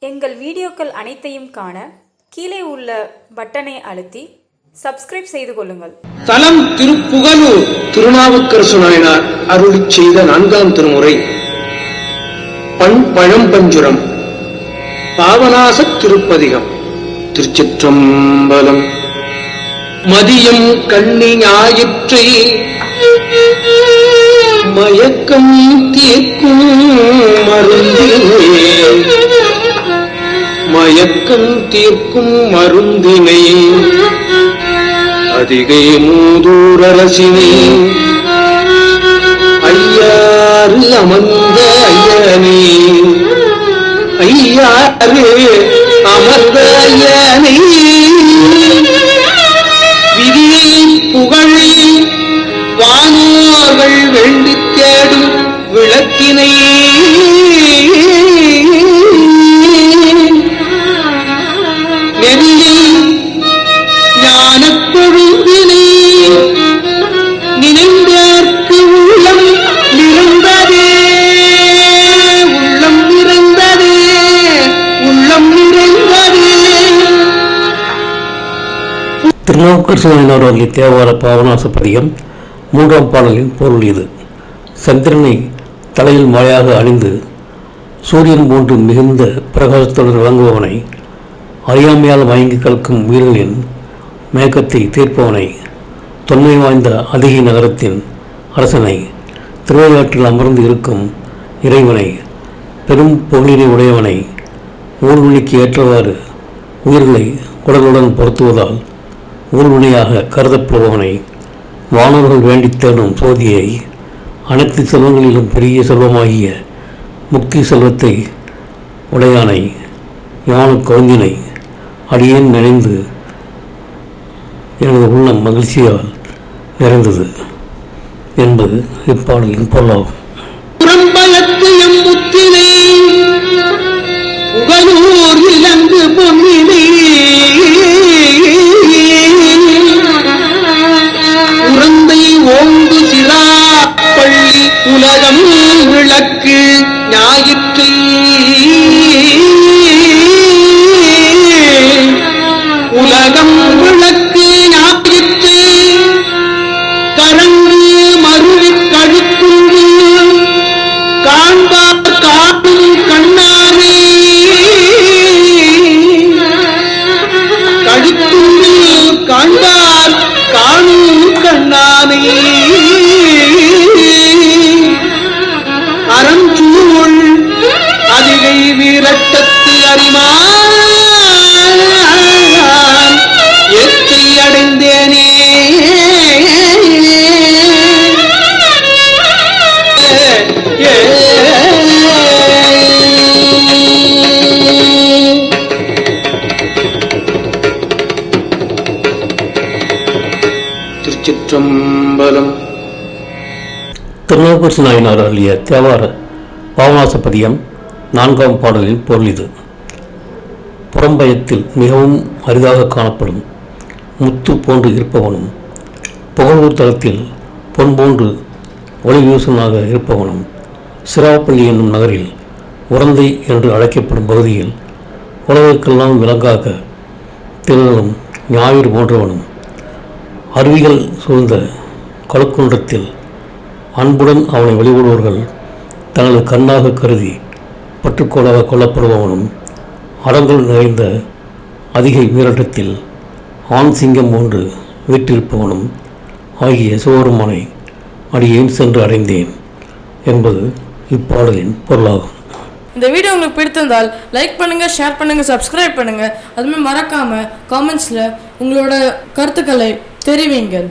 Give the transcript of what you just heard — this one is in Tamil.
எங்கள் வீடியோக்கள் அனைத்தையும் காண கீழே உள்ள பட்டனை அழுத்தி சப்ஸ்கிரைப் செய்து கொள்ளுங்கள். தலம் திருப்புகலூர் திருநாவுக்கரசு நாயனார் அருளிச் செய்த 4ஆம் திருமுறை பழம்பஞ்சுரம் பாவநாச திருப்பதிகம். திருச்சிற்றம்பலம். மதியம் கண்ணி ஞாயிற்றை மயக்கம் தீர்க்கும் மருந்தினை மயக்கம் தீர்க்கும் மருந்தினை அதிகை மூதூரரசினை ஐயாறு அமர்ந்த ஐயனே ஐயாறு அமர்ந்த ஐயனே விதியை புகழி வானோர்கள் வேண்டி தேடும் விளக்கினை நெறியை ஞானப் பொழுதினை நினைந்தார்க்கு உள்ளம் நிறைந்ததே உள்ளம் நிறைந்ததே உள்ளம் நிறைந்ததே. திருநாவுக்கரசு நாயனார் அருளிய தேவார பாவநாச பதிகம் 3ஆம் பாடலின் பொருள் இது. சந்திரனை தலையில் மாலையாக அணிந்து சூரியன் போன்று மிகுந்த பிரகாசத்துடன் விளங்குபவனை, அறியாமையால் மயங்கி கலக்கும் உயிர்களின் மயக்கத்தை தீர்ப்பவனை, தொன்மை வாய்ந்த அதிகை நகரத்தின் அரசனை, திருவையாற்றில் அமர்ந்து இருக்கும் இறைவனை, பெரும் புகழினை உடையவனை, ஊழ்வினைக்கு ஏற்றவாறு உயிர்களை உடலுடன் பொருத்துவதால் ஊழ்வினையாக கருதப்படுபவனை, வானவர்கள் வேண்டி தேடும் சோதியை, அனைத்து செல்வங்களிலும் பெரிய செல்வமாகிய முக்தி செல்வத்தை உடையானை, ஞான கவுந்தினை அடியேன் நினைந்து எனது உள்ளம் மகிழ்ச்சியால் நிறைந்தது என்பது இப்பாடலின் பொருளாகும். ஓங்கு சிலா பள்ளி உலகம் விளக்கு ஞாயிற்றை உலகம் விளக்கு ஞாயிற்று கரங்கு மருவி கழுக்குங்கு காண்பார் காணும் கண்ணானே கழுக்குங்கு காண்பார் காணும் கண்ணானே அறஞ்சூழ் அதிகை வீரட்டத்து அறிமான் எத்தை அடைந்தேனே திருச்சிற்றம்பலம். திருநாவுக்கரசு நாயனார் அருளிய தேவார பாவநாச பதிகம் 4ஆம் பாடலின் பொருள் இது. புறம்பயத்தில் மிகவும் அரிதாக காணப்படும் முத்து போன்று இருப்பவனும், புகழூர் தலத்தில் பொன் போன்று ஒளி வீசனாக இருப்பவனும், சிராப்பள்ளி என்னும் நகரில் உரந்தை என்று அழைக்கப்படும் பகுதியில் உலகிற்கெல்லாம் விலங்காக திகழும் ஞாயிறு போன்றவனும், அருவிகள் சூழ்ந்த கழுக்குன்றத்தில் அன்புடன் அவனை வழிபடுவர்கள் தனது கண்ணாக கருதி பற்றுக்கோளாக கொல்லப்படுபவனும், அடங்கல் நிறைந்த அதிகை வீரட்டத்தில் ஆண் சிங்கம் போன்று வீற்றிருப்பவனும் ஆகிய சிவபெருமானை அடியேன் சென்று அடைந்தேன் என்பது இப்பாடலின் பொருளாகும். இந்த வீடியோ உங்களுக்கு பிடித்திருந்தால் லைக் பண்ணுங்க, ஷேர் பண்ணுங்க, சப்ஸ்கிரைப் பண்ணுங்க. அதுமாதிரி மறக்காம காமெண்ட்ஸ்ல உங்களோட கருத்துக்களை தெரிவிங்கள்.